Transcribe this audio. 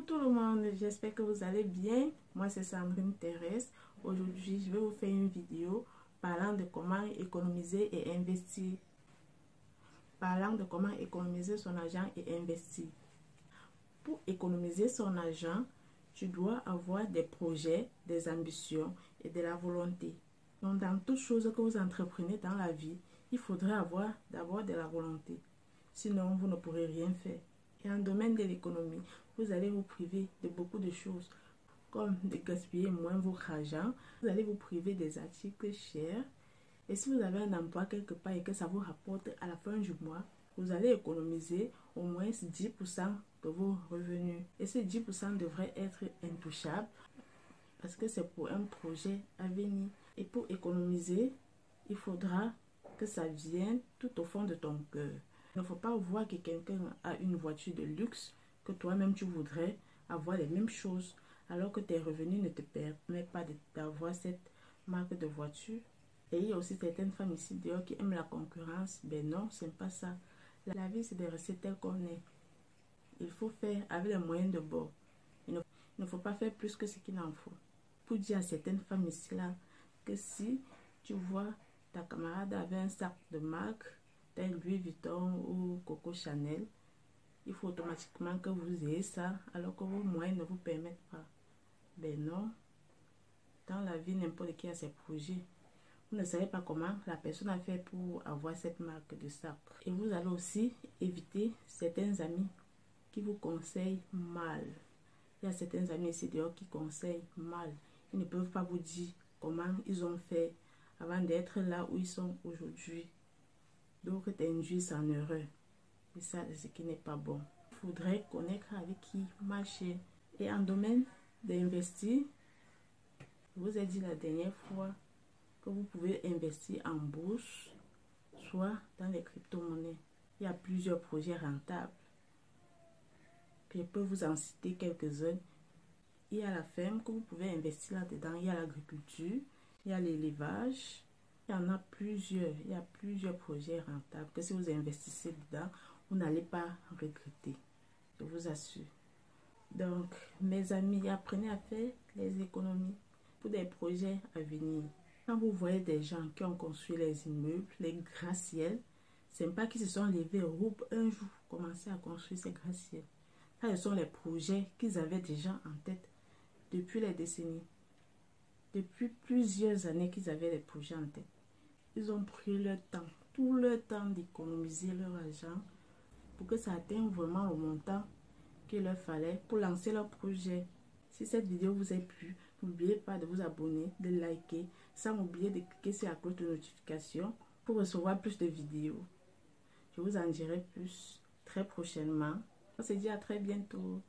tout le monde, j'espère que vous allez bien. Moi c'est Sandrine Thérèse. Aujourd'hui je vais vous faire une vidéo parlant de comment économiser et investir. Parlant de comment économiser son argent et investir. Pour économiser son argent, tu dois avoir des projets, des ambitions et de la volonté. Donc dans toute chose que vous entreprenez dans la vie, il faudrait avoir d'abord de la volonté. Sinon vous ne pourrez rien faire. Et en domaine de l'économie, vous allez vous priver de beaucoup de choses, comme de gaspiller moins votre argent. Vous allez vous priver des articles chers. Et si vous avez un emploi quelque part et que ça vous rapporte à la fin du mois, vous allez économiser au moins 10% de vos revenus. Et ces 10% devraient être intouchables parce que c'est pour un projet à venir. Et pour économiser, il faudra que ça vienne tout au fond de ton cœur. Il ne faut pas voir que quelqu'un a une voiture de luxe, que toi-même tu voudrais avoir les mêmes choses, alors que tes revenus ne te permettent pas d'avoir cette marque de voiture. Et il y a aussi certaines femmes ici dehors qui aiment la concurrence. Ben non, c'est pas ça. La vie, c'est de rester tel qu'on est. Il faut faire avec les moyens de bord. Il ne faut pas faire plus que ce qu'il en faut. Pour dire à certaines femmes ici là que si tu vois ta camarade avait un sac de marque, tel Louis Vuitton ou Coco Chanel, il faut automatiquement que vous ayez ça alors que vos moyens ne vous permettent pas. Ben non. Dans la vie, n'importe qui a ses projets. Vous ne savez pas comment la personne a fait pour avoir cette marque de sac. Et vous allez aussi éviter certains amis qui vous conseillent mal. Il y a certains amis ici dehors qui conseillent mal. Ils ne peuvent pas vous dire comment ils ont fait avant d'être là où ils sont aujourd'hui. Donc t'induisent en erreur. Et ça, c'est ce qui n'est pas bon. Il faudrait connaître avec qui marcher. Et en domaine d'investir, je vous ai dit la dernière fois que vous pouvez investir en bourse, soit dans les crypto-monnaies. Il y a plusieurs projets rentables. Je peux vous en citer quelques-uns. Il y a la ferme que vous pouvez investir là-dedans. Il y a l'agriculture, il y a l'élevage. Il y en a plusieurs. Il y a plusieurs projets rentables que si vous investissez dedans, vous n'allez pas regretter. Je vous assure. Donc, mes amis, apprenez à faire les économies pour des projets à venir. Quand vous voyez des gens qui ont construit les immeubles, les gratte-ciels, c'est pas qu'ils se sont levés un jour commencer à construire ces gratte-ciels. Ça, ce sont les projets qu'ils avaient déjà en tête depuis les décennies. Depuis plusieurs années qu'ils avaient les projets en tête. Ils ont pris leur temps, tout leur temps d'économiser leur argent pour que ça atteigne vraiment le montant qu'il leur fallait pour lancer leur projet. Si cette vidéo vous a plu, n'oubliez pas de vous abonner, de liker, sans oublier de cliquer sur la cloche de notification pour recevoir plus de vidéos. Je vous en dirai plus très prochainement. On se dit à très bientôt.